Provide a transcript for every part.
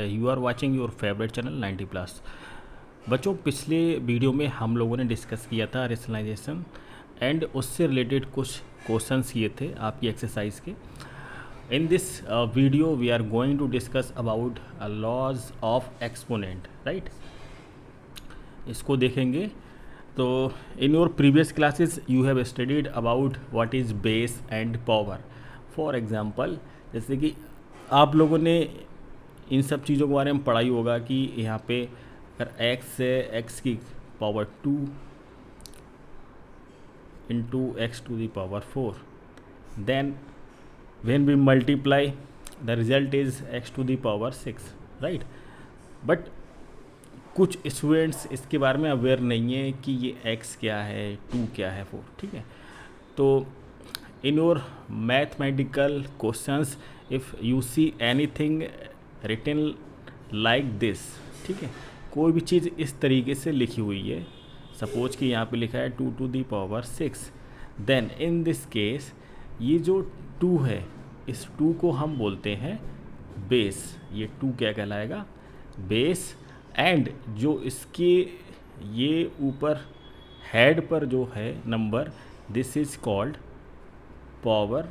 You are watching your favourite channel 90 plus. बच्चों, पिछले video में हम लोगों ने डिस्कस किया था रेशनलाइजेशन एंड उससे रिलेटेड कुछ क्वेश्चंस किए थे आपकी एक्सरसाइज के। In this video we are going to discuss about laws of exponent, right. इसको देखेंगे। तो in your previous classes you have studied about what is base and power. For example, जैसे कि आप लोगों ने इन सब चीज़ों के बारे में पढ़ा ही होगा कि यहाँ पे अगर x है, x की power 2 into x to the power 4, then when we multiply the result is x to the power 6, right. But कुछ स्टूडेंट्स इसके बारे में अवेयर नहीं है कि ये x क्या है, 2 क्या है, 4, ठीक है। तो in your mathematical questions if you see anything written like this, ठीक है, कोई भी चीज़ इस तरीके से लिखी हुई है, सपोज कि यहाँ पे लिखा है 2 to the power 6, then in this case ये जो 2 है, इस 2 को हम बोलते हैं बेस। ये 2 क्या कहलाएगा? बेस। एंड जो इसके ये ऊपर हेड पर जो है number, this is called power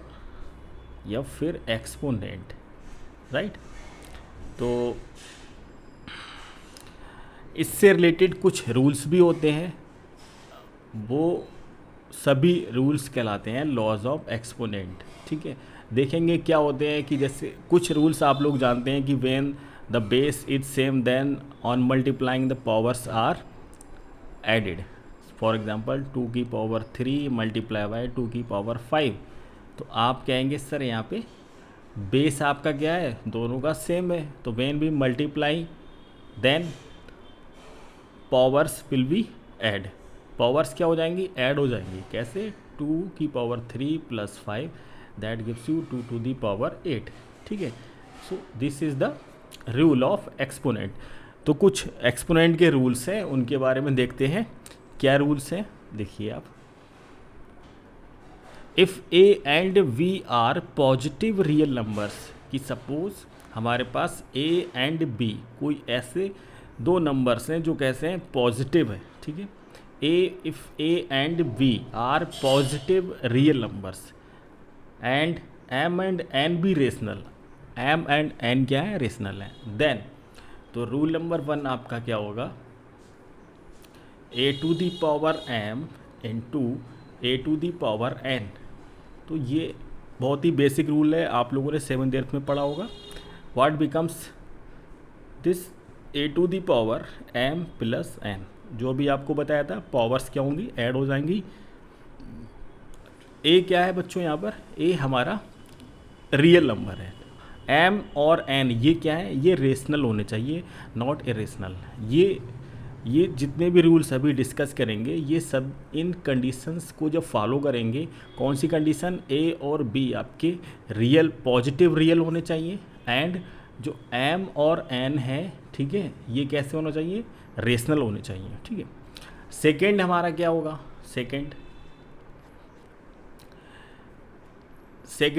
या फिर एक्सपोनेंट, राइट। तो इससे रिलेटेड कुछ रूल्स भी होते हैं, वो सभी रूल्स कहलाते हैं लॉज ऑफ एक्सपोनेंट, ठीक है। देखेंगे क्या होते हैं कि जैसे कुछ रूल्स आप लोग जानते हैं कि when the base is same then on multiplying the powers are added. For example 2 की पावर 3 मल्टीप्लाई बाय 2 की पावर 5, तो आप कहेंगे सर यहाँ पे बेस आपका क्या है, दोनों का सेम है, तो when we multiply then powers will be add. Powers क्या हो जाएंगी? ऐड हो जाएंगी। कैसे? 2 की power 3 plus 5 that gives you 2 to the power 8, ठीक है। So this is the rule of exponent. तो कुछ एक्सपोनेंट के रूल्स हैं, उनके बारे में देखते हैं क्या रूल्स हैं। देखिए आप, if a and b are positive real numbers, कि सपोज हमारे पास ए एंड बी कोई ऐसे दो नंबर्स हैं जो कैसे हैं, पॉजिटिव है, ठीक है। If a and b are positive real numbers and m and n be rational, m and n क्या है? रेशनल है। देन तो रूल नंबर 1 आपका क्या होगा? A to the power m into a to the power n. तो ये बहुत ही बेसिक रूल है, आप लोगों ने 7th में पढ़ा होगा। What becomes this a to the power m plus n, जो भी आपको बताया था, पावर्स क्या होंगी? ऐड हो जाएंगी। ए क्या है बच्चों यहाँ पर? ए हमारा रियल नंबर है। एम और एन ये क्या है? ये रेशनल होने चाहिए, नॉट इरेशनल। ये जितने भी रूल्स अभी डिस्कस करेंगे, ये सब इन कंडीशंस को जब फॉलो करेंगे, कौन सी कंडीशन? ए और बी आपके रियल, पॉजिटिव रियल होने चाहिए, एंड जो एम और एन है, ठीक है, ये कैसे होना चाहिए? रेशनल होने चाहिए, ठीक है। सेकेंड हमारा क्या होगा? सेकेंड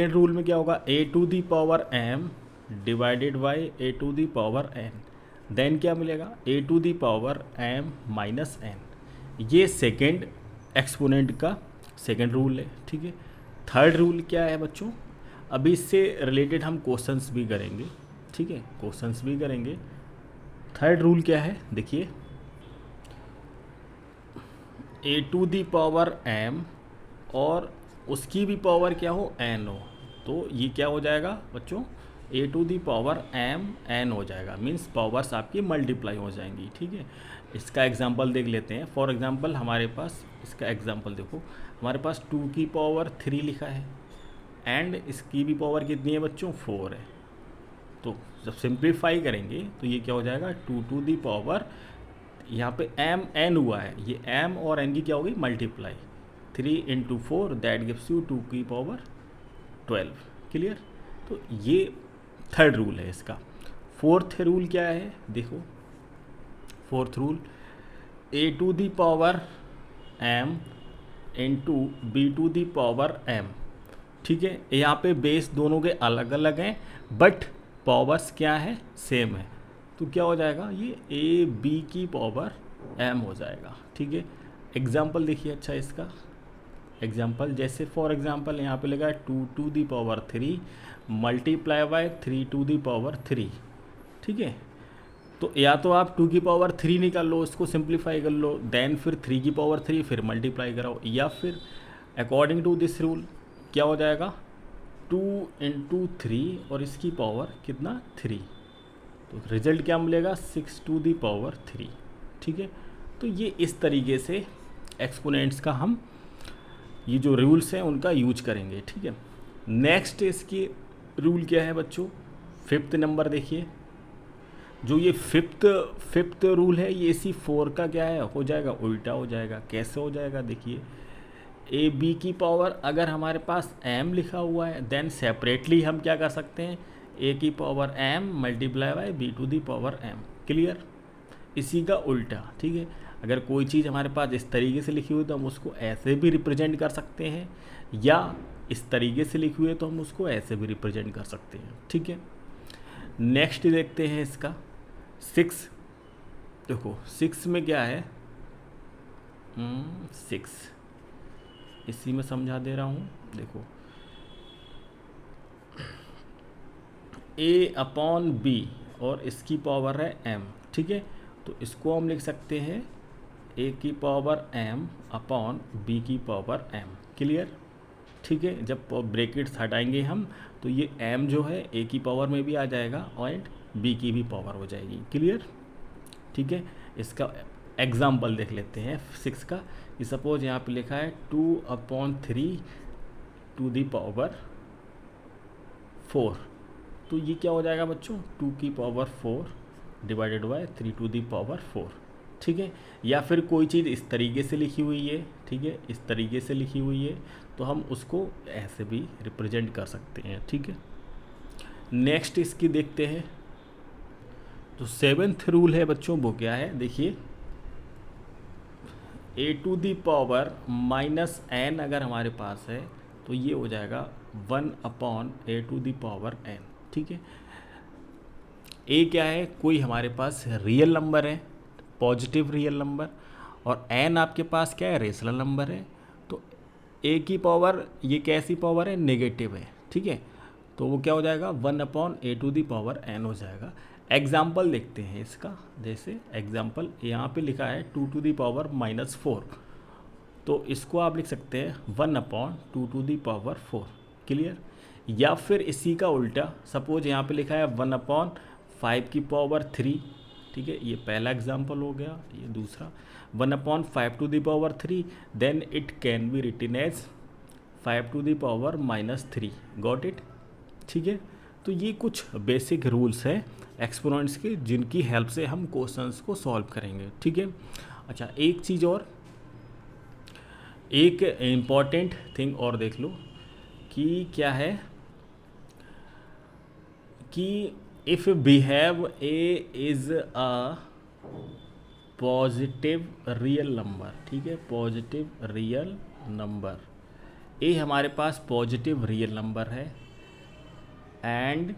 रूल में क्या होगा? A to the power m divided by a to the power n, then क्या मिलेगा? A to the power m minus n. ये सेकेंड एक्सपोनेंट का सेकेंड रूल है, ठीक है। थर्ड रूल क्या है बच्चों? अभी इससे रिलेटेड हम क्वेश्चंस भी करेंगे, ठीक है, क्वेश्चंस भी करेंगे। थर्ड रूल क्या है? देखिए, ए टू दी पावर एम और उसकी भी पावर क्या हो? एन हो, तो ये क्या हो जाएगा बच्चों? A to the power m n हो जाएगा, मीन्स पावर्स आपकी मल्टीप्लाई हो जाएंगी, ठीक है। इसका एग्जांपल देख लेते हैं। फॉर एग्जांपल हमारे पास, इसका एग्जांपल देखो, हमारे पास 2 की पावर 3 लिखा है एंड इसकी भी पावर कितनी है बच्चों? 4 है। तो जब सिंप्लीफाई करेंगे तो ये क्या हो जाएगा? 2 टू दी पावर, यहाँ पे एम एन हुआ है, ये एम और एन की क्या होगी? Multiply. 3 into 4 that gives you 2 की पावर 12। क्लियर? तो ये थर्ड रूल है इसका। फोर्थ रूल क्या है? देखो, fourth rule, a to the power m into b to the power m, ठीक है। यहाँ पे बेस दोनों के अलग अलग हैं, बट पावर्स क्या है? सेम है। तो क्या हो जाएगा, ये ए बी की पावर एम हो जाएगा। ठीक है, एग्जाम्पल देखिए अच्छा इसका एग्जाम्पल, जैसे फॉर एग्जाम्पल यहाँ पे लगा 2 to the power 3 multiply by 3 to the power 3। ठीक है, तो या तो आप 2 की पावर 3 निकाल लो, इसको सिंप्लीफाई कर लो, देन फिर 3 की पावर 3 फिर मल्टीप्लाई कराओ, या फिर अकॉर्डिंग टू दिस रूल क्या हो जाएगा 2 इंटू 3 और इसकी पावर कितना 3, तो रिजल्ट क्या मिलेगा 6 टू दी पावर 3। ठीक है, तो ये इस तरीके से एक्सपोनेंट्स का हम ये जो रूल्स हैं उनका यूज करेंगे। ठीक है, नेक्स्ट इसकी रूल क्या है बच्चों, फिफ्थ नंबर देखिए, जो ये फिफ्थ रूल है ये इसी 4 का क्या है हो जाएगा उल्टा हो जाएगा। कैसे हो जाएगा देखिए, ए बी की पावर अगर हमारे पास एम लिखा हुआ है देन सेपरेटली हम क्या कर सकते हैं ए की power m multiply by b to the power m. Clear, इसी का उल्टा। ठीक है, अगर कोई चीज़ हमारे पास इस तरीके से लिखी हुई तो हम उसको ऐसे भी रिप्रेजेंट कर सकते हैं, या इस तरीके से लिखी हुई है तो हम उसको ऐसे भी रिप्रेजेंट कर सकते हैं। ठीक है, नेक्स्ट देखते हैं इसका 6। देखो 6 में क्या है 6, इसी में समझा दे रहा हूँ। देखो a अपॉन b और इसकी पावर है m। ठीक है, तो इसको हम लिख सकते हैं a की पावर m अपॉन b की पावर m। क्लियर, ठीक है, जब ब्रैकेट्स हटाएंगे हम तो ये m जो है a की पावर में भी आ जाएगा और b की भी पावर हो जाएगी। क्लियर, ठीक है, इसका एग्जाम्पल देख लेते हैं 6 का। कि सपोज यहाँ पे लिखा है 2/3 टू दी पावर 4, तो ये क्या हो जाएगा बच्चों 2 की power 4 divided by 3 to the power 4। ठीक है, या फिर कोई चीज़ इस तरीके से लिखी हुई है, ठीक है, इस तरीके से लिखी हुई है तो हम उसको ऐसे भी रिप्रेजेंट कर सकते हैं। ठीक है, नेक्स्ट इसकी देखते हैं। तो 7th रूल है बच्चों, वो क्या है देखिए, a to the power minus n अगर हमारे पास है तो ये हो जाएगा 1/a to the power n। ठीक है, a क्या है, कोई हमारे पास रियल नंबर है, पॉजिटिव रियल नंबर, और n आपके पास क्या है रेशनल नंबर है, तो a की पावर ये कैसी पावर है नेगेटिव है। ठीक है, तो वो क्या हो जाएगा 1/a to the power n हो जाएगा। एग्जाम्पल देखते हैं इसका, जैसे एग्जाम्पल यहाँ पे लिखा है 2 टू दी पावर -4, तो इसको आप लिख सकते हैं 1/2 टू दी पावर 4। क्लियर, या फिर इसी का उल्टा, सपोज यहाँ पे लिखा है 1/5 की पावर 3। ठीक है, ये पहला एग्जाम्पल हो गया। ये दूसरा 1/5 to the power 3, then it can be written as 5 to the power -3। Got it. ठीक है, तो ये कुछ बेसिक रूल्स हैं एक्सपोनेंट्स के जिनकी हेल्प से हम क्वेश्चंस को सॉल्व करेंगे। ठीक है, अच्छा एक चीज़ और, एक इम्पॉर्टेंट थिंग और देख लो कि क्या है कि if behave A is a positive real number. ठीक है, पॉजिटिव रियल नंबर, ए हमारे पास पॉजिटिव रियल नंबर है and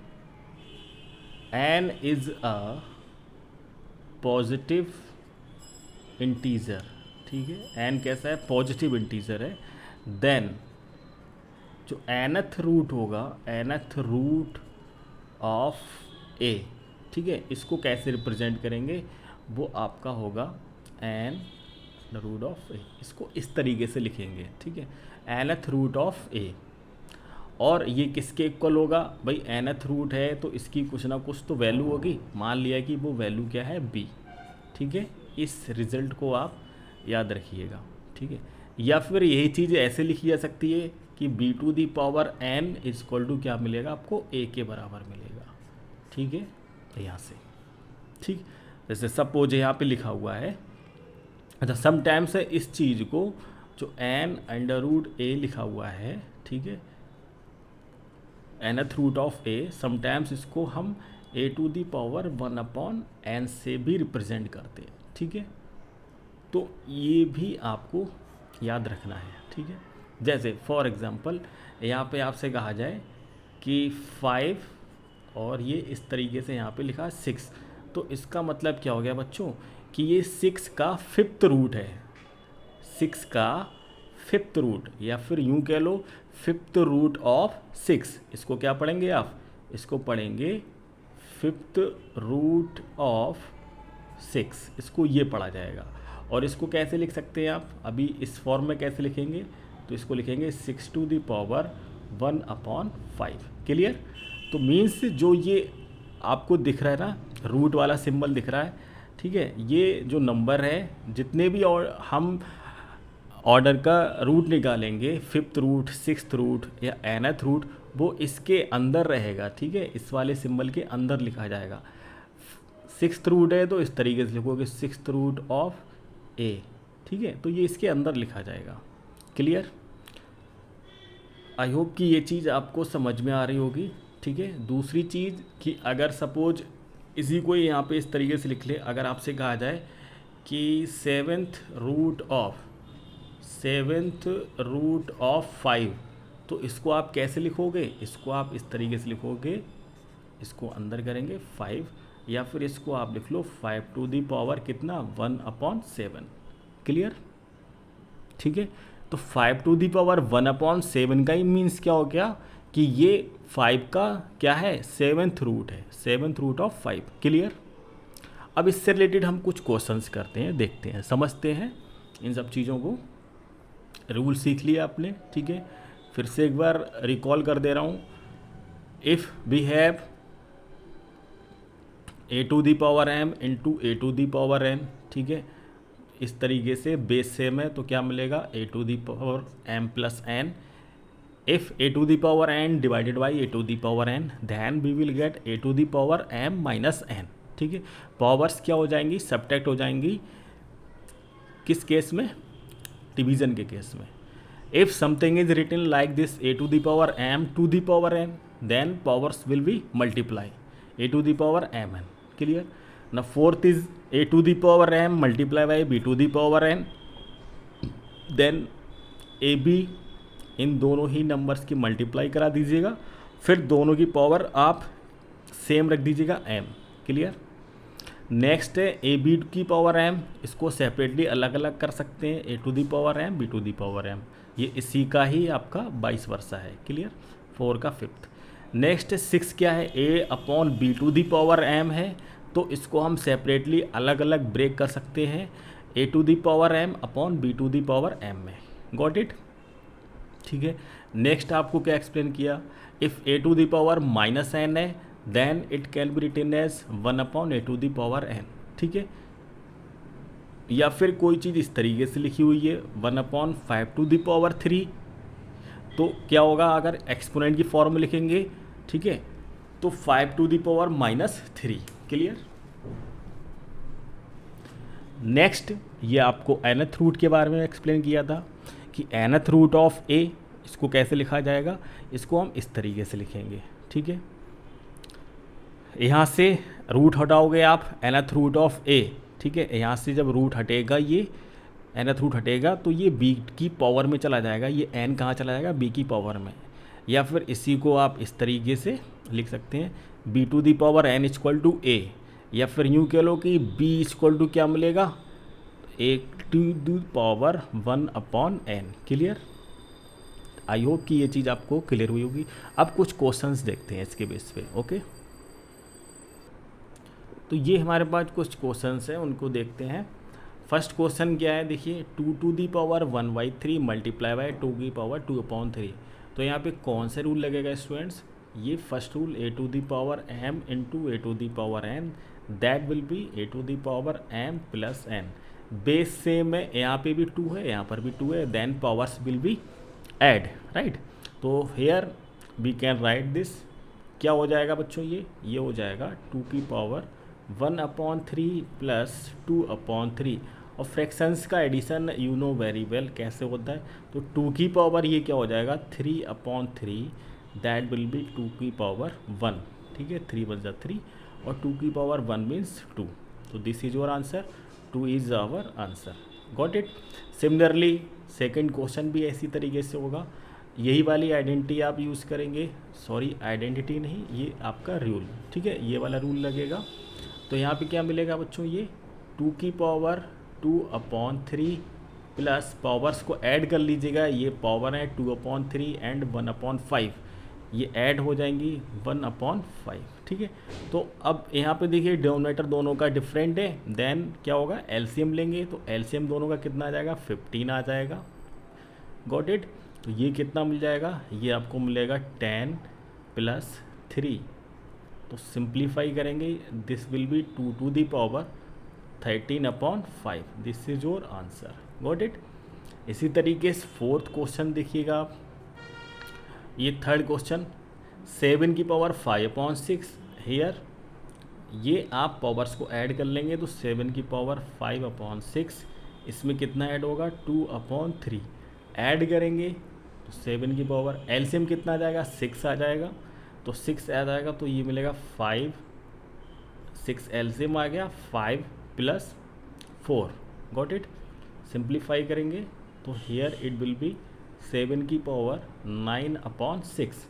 n is a positive integer. ठीक है, n कैसा है पॉजिटिव इंटीजर है, देन जो nth रूट होगा, nth रूट ऑफ a, ठीक है, इसको कैसे रिप्रेजेंट करेंगे, वो आपका होगा n रूट ऑफ a, इसको इस तरीके से लिखेंगे। ठीक है, nth रूट ऑफ a, और ये किसके इक्वल होगा भाई, nth रूट है तो इसकी कुछ ना कुछ तो वैल्यू होगी, मान लिया कि वो वैल्यू क्या है b। ठीक है, इस रिजल्ट को आप याद रखिएगा। ठीक है, या फिर यही चीज़ ऐसे लिखी जा सकती है कि b to the power n is equal to क्या मिलेगा आपको a के बराबर मिलेगा। ठीक है, यहाँ से, ठीक, जैसे सपोज यहाँ पे लिखा हुआ है, अच्छा समटाइम्स है इस चीज़ को जो n√a लिखा हुआ है, ठीक है, nth root of a, sometimes इसको हम a to the power 1/n से भी रिप्रेजेंट करते हैं। ठीक है, तो ये भी आपको याद रखना है। ठीक है, जैसे फॉर एग्जांपल यहाँ पे आपसे कहा जाए कि 5 और ये इस तरीके से यहाँ पे लिखा है 6, तो इसका मतलब क्या हो गया बच्चों कि ये 6 का फिफ्थ रूट है, 6 का फिफ्थ रूट, या फिर यूं कह लो फिफ्थ रूट ऑफ 6। इसको क्या पढ़ेंगे आप, इसको पढ़ेंगे फिफ्थ रूट ऑफ 6, इसको ये पढ़ा जाएगा। और इसको कैसे लिख सकते हैं आप, अभी इस फॉर्म में कैसे लिखेंगे, तो इसको लिखेंगे 6 टू द पावर 1/5। क्लियर। तो मीन्स जो ये आपको दिख रहा है ना, रूट वाला सिंबल दिख रहा है, ठीक है, ये जो नंबर है जितने भी और हम ऑर्डर का रूट निकालेंगे, फिफ्थ रूट, सिक्स्थ रूट या nth रूट, वो इसके अंदर रहेगा, ठीक है, इस वाले सिंबल के अंदर लिखा जाएगा। सिक्स्थ रूट है तो इस तरीके से लिखोगे सिक्स्थ रूट ऑफ a, ठीक है, तो ये इसके अंदर लिखा जाएगा। क्लियर। आई होप कि ये चीज़ आपको समझ में आ रही होगी, ठीक है। दूसरी चीज़ कि अगर सपोज इसी को यहाँ पे इस तरीके से लिख ले, अगर आपसे कहा जाए कि सेवेंथ रूट ऑफ 5, तो इसको आप कैसे लिखोगे, इसको आप इस तरीके से लिखोगे, इसको अंदर करेंगे 5, या फिर इसको आप लिख लो 5 टू दी पावर कितना 1/7। क्लियर, ठीक है। तो 5 टू दी पावर 1/7 का ही मीन्स क्या हो गया कि ये 5 का क्या है, सेवेंथ रूट है, सेवेंथ रूट ऑफ 5। क्लियर। अब इससे रिलेटेड हम कुछ क्वेश्चंस करते हैं, देखते हैं, समझते हैं इन सब चीज़ों को। रूल सीख लिया आपने, ठीक है। फिर से एक बार रिकॉल कर दे रहा हूँ। If we have a to the power m into a to the power n, ठीक है, इस तरीके से बेस सेम है तो क्या मिलेगा a to the power m plus n। If a to the power n divided by a to the power n, then we will get a to the power m minus n, ठीक है। Powers क्या हो जाएंगी, subtract हो जाएंगी, किस case में, division के केस में। If something is written like this a to the power m to the power n, then powers will be multiply a to the power m n। Clear ना। Fourth is a to the power m multiply by b to the power n, then a b, इन दोनों ही numbers की multiply करा दीजिएगा, फिर दोनों की पावर आप सेम रख दीजिएगा m। क्लियर। नेक्स्ट है ए बी की पावर m, इसको सेपरेटली अलग अलग कर सकते हैं, a to the power m b to the power m, ये इसी का ही आपका 22 वर्षा है। क्लियर। 4 का फिफ्थ। नेक्स्ट 6 क्या है, a/b to the power m है, तो इसको हम सेपरेटली अलग अलग ब्रेक कर सकते हैं a to the power m upon b to the power m में। गॉट इट, ठीक है। नेक्स्ट आपको क्या एक्सप्लेन किया, if a to the power minus n है, then it can be written as 1/a to the power n, ठीक है। या फिर कोई चीज़ इस तरीके से लिखी हुई है 1/5 टू दी पावर 3, तो क्या होगा अगर एक्सपोनेंट की फॉर्म में लिखेंगे, ठीक है, तो 5 to the power -3। Clear. Next ये आपको nth रूट के बारे में एक्सप्लेन किया था कि nth रूट ऑफ a, इसको कैसे लिखा जाएगा, इसको हम इस तरीके से लिखेंगे, ठीक है। यहाँ से रूट हटाओगे आप nth रूट ऑफ a, ठीक है, यहाँ से जब रूट हटेगा, ये nth रूट हटेगा तो ये b की पावर में चला जाएगा, ये n कहाँ चला जाएगा, b की पावर में। या फिर इसी को आप इस तरीके से लिख सकते हैं b to the power n equal to a, या फिर यूँ कह लो कि b इक्वल टू क्या मिलेगा, a to the power 1/n। Clear. I hope कि ये चीज़ आपको क्लियर हुई होगी। अब कुछ क्वेश्चंस देखते हैं इसके बेस पे। ओके, तो ये हमारे पास कुछ क्वेश्चंस हैं, उनको देखते हैं। फर्स्ट क्वेश्चन क्या है, देखिए 2 to the power 1/3 multiply by 2 की पावर 2/3। तो यहाँ पे कौन सा रूल लगेगा स्टूडेंट्स, ये first rule a to the power m into a to the power n, that will be a to the power m plus n। Base same है, यहाँ पे भी 2 है, यहाँ पर भी 2 है, then powers will be add, right. तो here we can write this, क्या हो जाएगा बच्चों, ये हो जाएगा 2 की पावर 1/3 प्लस 2/3। और फ्रैक्शंस का addition you know very well कैसे होता है, तो 2 की पावर ये क्या हो जाएगा 3/3, दैट विल बी 2 की पावर 1, ठीक है, 3 बच जा 3, और 2 की पावर 1 मीन्स 2। तो this is your answer, 2 is our answer. Got it. Similarly second question भी इसी तरीके से होगा, यही वाली आइडेंटिटी आप यूज़ करेंगे, सॉरी आइडेंटिटी नहीं, ये आपका रूल, ठीक है, ये वाला रूल लगेगा। तो यहाँ पे क्या मिलेगा बच्चों, ये 2 की पावर 2/3 प्लस पावर्स को ऐड कर लीजिएगा, ये पावर है 2/3 एंड 1/5, ये ऐड हो जाएंगी 1/5, ठीक है। तो अब यहाँ पे देखिए डिनोमिनेटर दोनों का डिफरेंट है, देन क्या होगा, एलसीएम लेंगे, तो एलसीएम दोनों का कितना आ जाएगा, 15 आ जाएगा। Got it. तो ये कितना मिल जाएगा, ये आपको मिलेगा 10 + 3। तो सिंप्लीफाई करेंगे, this will be 2 to the power 13/5, this is your answer. Got it. इसी तरीके से फोर्थ क्वेश्चन देखिएगा आप, ये थर्ड क्वेश्चन, 7 की पावर 5/6 हेयर, ये आप पावर्स को ऐड कर लेंगे तो 7 की पावर 5/6, इसमें कितना ऐड होगा, 2/3 ऐड करेंगे तो 7 की पावर, एलसीएम कितना आ जाएगा, 6 आ जाएगा, तो 6 आ जाएगा तो ये मिलेगा 5, 6 एलसीएम आ गया, 5 + 4। Got it. सिंप्लीफाई करेंगे तो हियर इट विल बी 7 की पावर 9/6,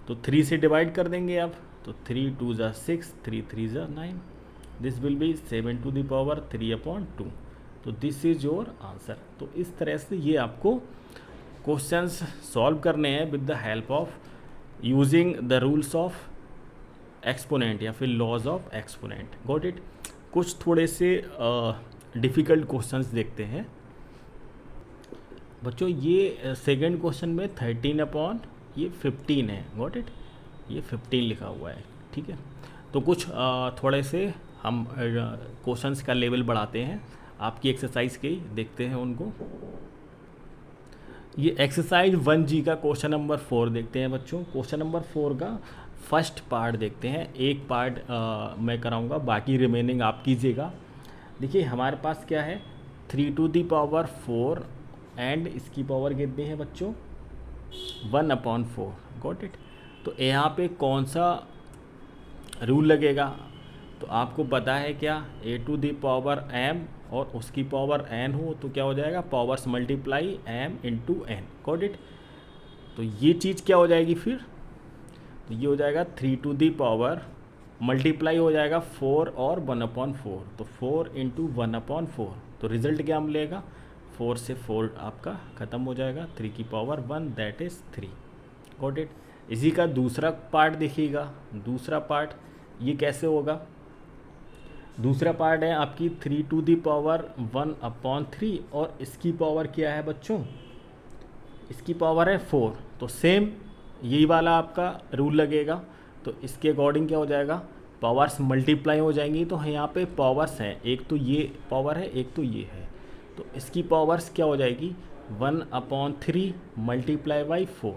तो 3 से डिवाइड कर देंगे आप, तो 3 2 = 6, 3 3 = 9, this will be 7 to the power 3/2। तो दिस इज योर आंसर। तो इस तरह से ये आपको क्वेश्चंस सॉल्व करने हैं with the help of using the rules of exponent या फिर laws of exponent. Got it. कुछ थोड़े से डिफ़िकल्ट क्वेश्चंस देखते हैं बच्चों। ये सेकंड क्वेश्चन में 13/15 है। Got it. ये 15 लिखा हुआ है, ठीक है। तो कुछ थोड़े से हम क्वेश्चंस का लेवल बढ़ाते हैं, आपकी एक्सरसाइज के देखते हैं उनको। ये एक्सरसाइज 1G का क्वेश्चन नंबर 4 देखते हैं बच्चों। क्वेश्चन नंबर 4 का फर्स्ट पार्ट देखते हैं, एक पार्ट मैं कराऊंगा, बाकी रिमेनिंग आप कीजिएगा। देखिए हमारे पास क्या है, 3 टू द पावर 4 एंड इसकी पावर कितनी है बच्चों, 1/4। Got it. तो यहाँ पे कौन सा रूल लगेगा, तो आपको पता है क्या, a to the power m और उसकी पावर n हो तो क्या हो जाएगा, powers multiply m into n। Got it. तो ये चीज़ क्या हो जाएगी फिर, तो ये हो जाएगा 3 टू द पावर मल्टीप्लाई हो जाएगा 4 और 1/4, तो 4 इंटू 1/4, तो रिजल्ट क्या मिलेगा, 4 से 4 आपका ख़त्म हो जाएगा, 3 की power 1 that is 3। Got it. इसी का दूसरा पार्ट देखिएगा, दूसरा पार्ट ये कैसे होगा, दूसरा पार्ट है आपकी 3 टू द पावर 1/3 और इसकी पावर क्या है बच्चों, इसकी पावर है 4, तो सेम यही वाला आपका रूल लगेगा। तो इसके अकॉर्डिंग क्या हो जाएगा, पावर्स मल्टीप्लाई हो जाएंगी, तो यहाँ पे पावर्स हैं, एक तो ये पावर है एक तो ये है, तो इसकी पावर्स क्या हो जाएगी 1/3 मल्टीप्लाई बाई 4।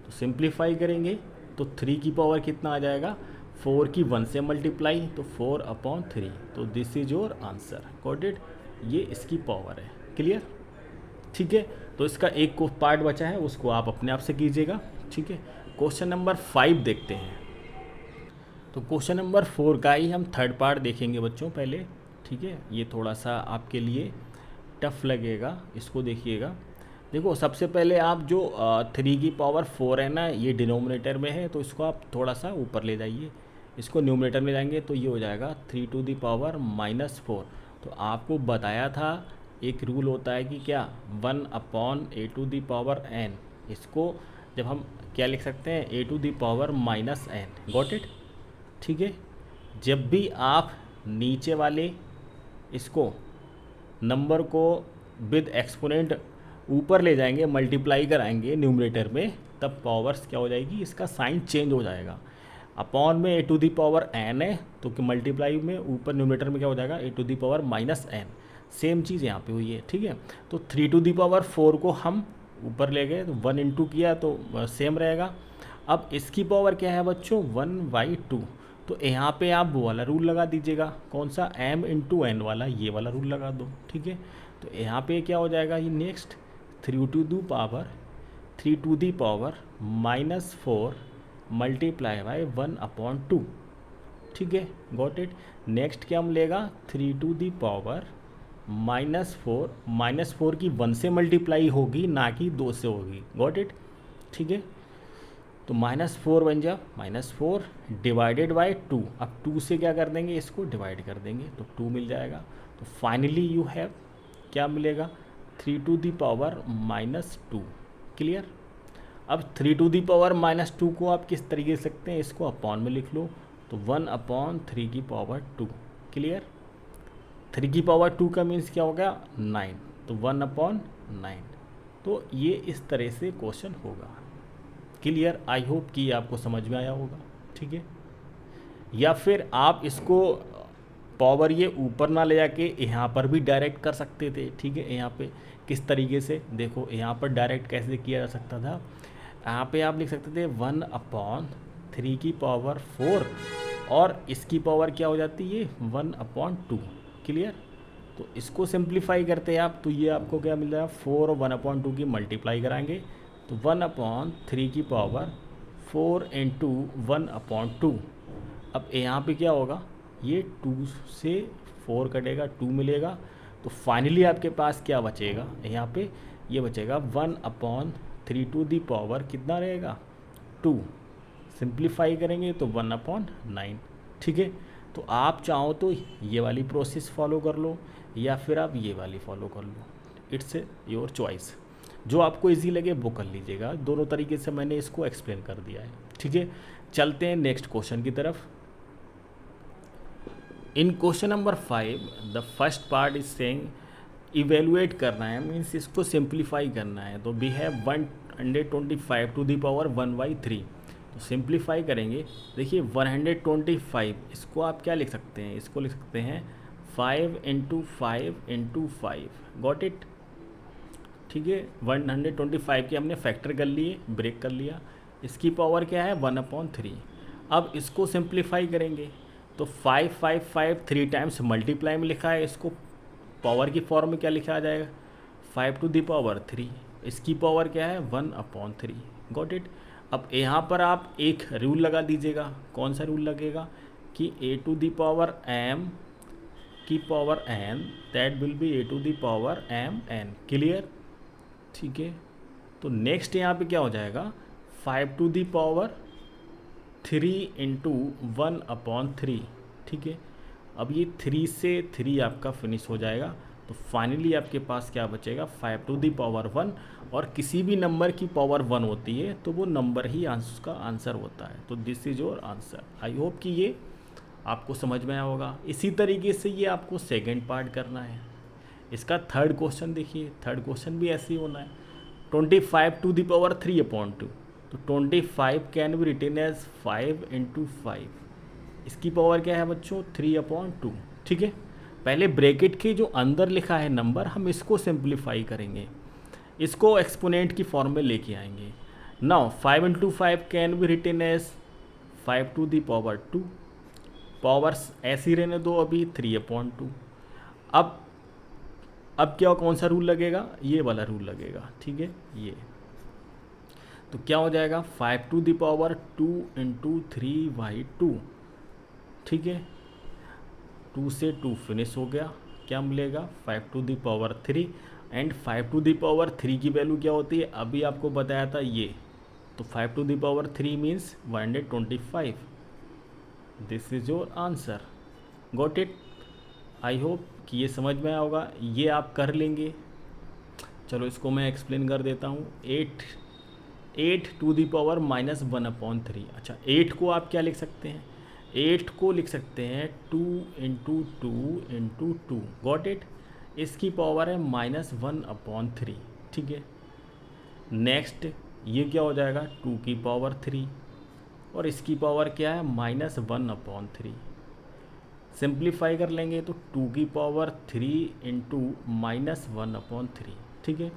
तो सिंप्लीफाई करेंगे तो 3 की पावर कितना आ जाएगा, 4 की 1 से मल्टीप्लाई, तो 4/3, तो this is your answer. Got it. ये इसकी पावर है। क्लियर, ठीक है। तो इसका एक को पार्ट बचा है, उसको आप अपने आप से कीजिएगा, ठीक है। क्वेश्चन नंबर 5 देखते हैं। तो क्वेश्चन नंबर 4 का ही हम थर्ड पार्ट देखेंगे बच्चों पहले, ठीक है। ये थोड़ा सा आपके लिए टफ लगेगा, इसको देखिएगा। देखो सबसे पहले आप जो 3 की पावर 4 है ना, ये डिनोमिनेटर में है, तो इसको आप थोड़ा सा ऊपर ले जाइए, इसको न्यूमरेटर में जाएंगे तो ये हो जाएगा 3 टू द पावर -4। तो आपको बताया था एक रूल होता है कि क्या, 1/a to the power n, इसको जब हम क्या लिख सकते हैं, a to the power -n। Got it, ठीक है। जब भी आप नीचे वाले इसको नंबर को विद एक्सपोनेंट ऊपर ले जाएंगे, मल्टीप्लाई कराएंगे न्यूमरेटर में, तब पावर्स क्या हो जाएगी, इसका साइन चेंज हो जाएगा। अपॉन में a to the power n है, तो कि मल्टीप्लाई में ऊपर न्यूमरेटर में क्या हो जाएगा, a to the power -n। Same चीज़ यहाँ पे हुई है, ठीक है। तो 3 टू दी पावर 4 को हम ऊपर ले गए, तो 1 इंटू किया तो सेम रहेगा। अब इसकी पावर क्या है बच्चों, 1/2, तो यहाँ पे आप वो वाला रूल लगा दीजिएगा, कौन सा, m इंटू n वाला, ये वाला रूल लगा दो, ठीक है। तो यहाँ पे क्या हो जाएगा, ये next 3 to the power -4 multiply by 1/2, ठीक है। Got it. नेक्स्ट क्या मिलेगा, 3 टू दी पावर -4 की 1 से मल्टीप्लाई होगी, ना कि 2 से होगी। गॉट इट, ठीक है। तो -4 बन जाओ, -4 डिवाइडेड बाई 2। अब 2 से क्या कर देंगे, इसको डिवाइड कर देंगे तो 2 मिल जाएगा। तो फाइनली यू हैव क्या मिलेगा, 3 टू दी पावर -2। क्लियर। अब 3 टू दी पावर -2 को आप किस तरीके से लिखते हैं, इसको अपॉन में लिख लो, तो 1/3 की पावर 2। क्लियर। 3 की पावर 2 का मीन्स क्या हो गया, 9, तो 1/9। तो ये इस तरह से क्वेश्चन होगा। क्लियर। आई होप कि आपको समझ में आया होगा। ठीक है। या फिर आप इसको पावर ये ऊपर ना ले जाके यहाँ पर भी डायरेक्ट कर सकते थे। ठीक है। यहाँ पे किस तरीके से, देखो यहाँ पर डायरेक्ट कैसे किया जा सकता था, यहाँ पे आप लिख सकते थे 1/3 की पावर 4 और इसकी पावर क्या हो जाती है 1/2। क्लियर। तो इसको सिंप्लीफाई करते हैं आप, तो ये आपको क्या मिल रहा है, 4 और 1/2 की मल्टीप्लाई कराएंगे तो 1/3 की पावर 4 इंटू 1/2। अब यहाँ पे क्या होगा, ये 2 से 4 कटेगा, 2 मिलेगा। तो फाइनली आपके पास क्या बचेगा, यहाँ पे ये बचेगा 1/3 टू दी पावर कितना रहेगा, 2। सिंप्लीफाई करेंगे तो 1/9। ठीक है। तो आप चाहो तो ये वाली प्रोसेस फॉलो कर लो या फिर आप ये वाली फॉलो कर लो, इट्स योर चॉइस। जो आपको इजी लगे वो कर लीजिएगा। दोनों तरीके से मैंने इसको एक्सप्लेन कर दिया है। ठीक है। चलते हैं नेक्स्ट क्वेश्चन की तरफ। In question number 5 the first part is saying evaluate करना है, मीन्स इसको सिंप्लीफाई करना है। तो we have 125 to the power 1/3। तो सिंप्लीफाई करेंगे, देखिए 125 इसको आप क्या लिख सकते हैं, इसको लिख सकते हैं 5 इंटू 5 इंटू 5। Got it. ठीक है। 125 के हमने फैक्टर कर लिए, ब्रेक कर लिया। इसकी पावर क्या है 1/3। अब इसको सिंप्लीफाई करेंगे तो 5 5 5 3 टाइम्स मल्टीप्लाई में लिखा है, इसको पावर की फॉर्म में क्या लिखा आ जाएगा 5 टू दी पावर 3। इसकी पावर क्या है 1/3। Got it. अब यहाँ पर आप एक रूल लगा दीजिएगा। कौन सा रूल लगेगा कि a to the power m की power n that will be a to the power m n। Clear. ठीक है। तो नेक्स्ट यहाँ पे क्या हो जाएगा 5 टू दी पावर 3 इंटू 1/3। ठीक है। अब ये 3 से 3 आपका फिनिश हो जाएगा। तो फाइनली आपके पास क्या बचेगा 5 टू दी पावर 1। और किसी भी नंबर की पावर 1 होती है तो वो नंबर ही उसका आंसर होता है। तो this is your answer. I hope कि ये आपको समझ में आया होगा। इसी तरीके से ये आपको सेकेंड पार्ट करना है। इसका थर्ड क्वेश्चन देखिए, थर्ड क्वेश्चन भी ऐसे ही होना है। 25 टू दी पावर 3/2। तो 25 can be written as 5 into 5। इसकी पावर क्या है बच्चों 3/2। ठीक है। पहले ब्रैकेट के जो अंदर लिखा है नंबर, हम इसको सिंप्लीफाई करेंगे, इसको एक्सपोनेंट की फॉर्म में लेके आएंगे। Now 5 into 5 can be written as 5 to the power 2। Powers ऐसी रहने दो अभी 3/2। अब क्या, कौन सा रूल लगेगा, ये वाला रूल लगेगा। ठीक है। ये तो क्या हो जाएगा 5 टू दी पावर 2 इंटू 3/2। ठीक है। 2 से 2 फिनिश हो गया, क्या मिलेगा 5 to the power 3। And 5 to the power 3 की वैल्यू क्या होती है, अभी आपको बताया था ये। तो 5 to the power 3 means 125। This is your answer. Got it. I hope कि ये समझ में आया होगा। ये आप कर लेंगे। चलो इसको मैं एक्सप्लेन कर देता हूँ। 8 टू दी पावर -1/3। अच्छा 8 को आप क्या लिख सकते हैं, 8 को लिख सकते हैं 2 इंटू 2 इंटू 2। Got it. इसकी पावर है -1/3। ठीक है। नेक्स्ट ये क्या हो जाएगा 2 की पावर 3 और इसकी पावर क्या है -1/3। सिंप्लीफाई कर लेंगे तो 2 की पावर 3 इंटू -1/3। ठीक है।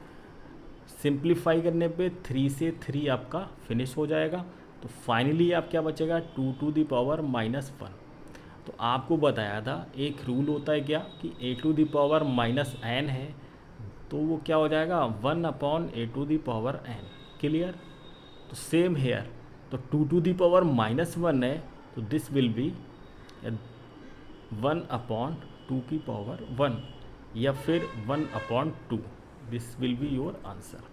सिंप्लीफाई करने पे 3 से 3 आपका फिनिश हो जाएगा। तो फाइनली आप क्या बचेगा 2 टू दी पावर -1। तो आपको बताया था एक रूल होता है क्या कि a to the power -n है, तो वो क्या हो जाएगा 1/a to the power n। Clear. तो सेम हेयर, तो 2 टू दी पावर -1 है तो दिस विल बी 1/2 की पावर 1 या फिर 1/2। This will be your answer.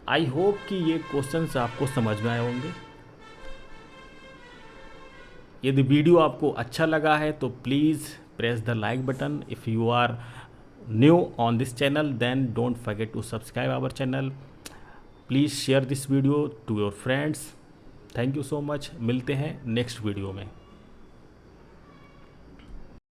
I hope कि ये क्वेश्चंस आपको समझ में आए होंगे। यदि वीडियो आपको अच्छा लगा है तो please press the like button. If you are new on this channel then don't forget to subscribe our channel. Please share this video to your friends. Thank you so much. मिलते हैं next video में.